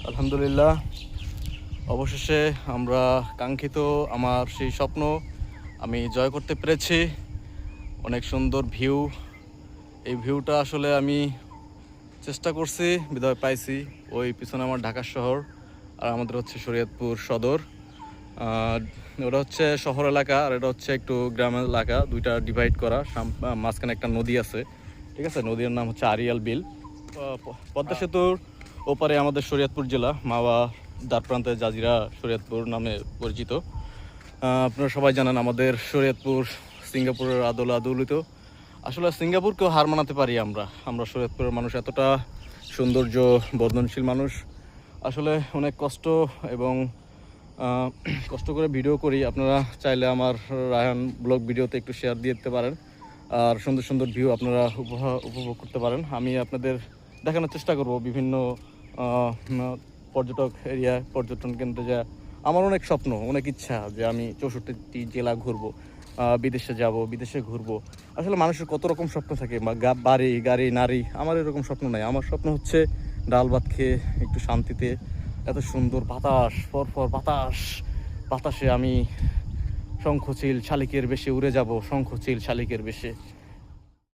আলহামদুলিল্লাহ, অবশেষে আমরা কাঙ্ক্ষিত আমার সেই স্বপ্ন আমি জয় করতে পেরেছি। অনেক সুন্দর ভিউ। এই ভিউটা আসলে আমি চেষ্টা করছি, বিধায় পাইছি। ওই পিছনে আমার ঢাকা শহর, আর আমাদের হচ্ছে শরীয়তপুর সদর। ওটা হচ্ছে শহর এলাকা, আর এটা হচ্ছে একটু গ্রামের এলাকা, দুইটা ডিভাইড করা। মাঝখানে একটা নদী আছে, ঠিক আছে। নদীর নাম হচ্ছে আরিয়াল বিল। পদ্মা সেতুর ওপারে আমাদের শরীয়তপুর জেলা, মাওয়া দ্বার প্রান্তে জাজিরা শরীয়তপুর নামে পরিচিত। আপনারা সবাই জানেন আমাদের শরীয়তপুর সিঙ্গাপুরের আদল আদৌলিত। আসলে সিঙ্গাপুরকেও হার মানাতে পারি আমরা শরীয়তপুরের মানুষ এতটা সৌন্দর্য বর্ধনশীল মানুষ। আসলে অনেক কষ্ট এবং কষ্ট করে ভিডিও করি। আপনারা চাইলে আমার রায়হান ব্লগ ভিডিওতে একটু শেয়ার দিয়ে দিতে পারেন, আর সুন্দর সুন্দর ভিউ আপনারা উপভোগ করতে পারেন। আমি আপনাদের দেখানোর চেষ্টা করব বিভিন্ন পর্যটক এরিয়া, পর্যটন কেন্দ্রে। যা আমার অনেক স্বপ্ন, অনেক ইচ্ছা যে আমি 64টি জেলা ঘুরবো, বিদেশে যাব, বিদেশে ঘুরবো। আসলে মানুষের কত রকম স্বপ্ন থাকে, বাড়ি গাড়ি নারী। আমার এরকম স্বপ্ন নাই। আমার স্বপ্ন হচ্ছে ডাল ভাত খেয়ে একটু শান্তিতে, এত সুন্দর বাতাস, পরপর বাতাসে আমি শঙ্খচিল শালিকের বেশে উড়ে যাব, শঙ্খচিল শালিকের বেশে।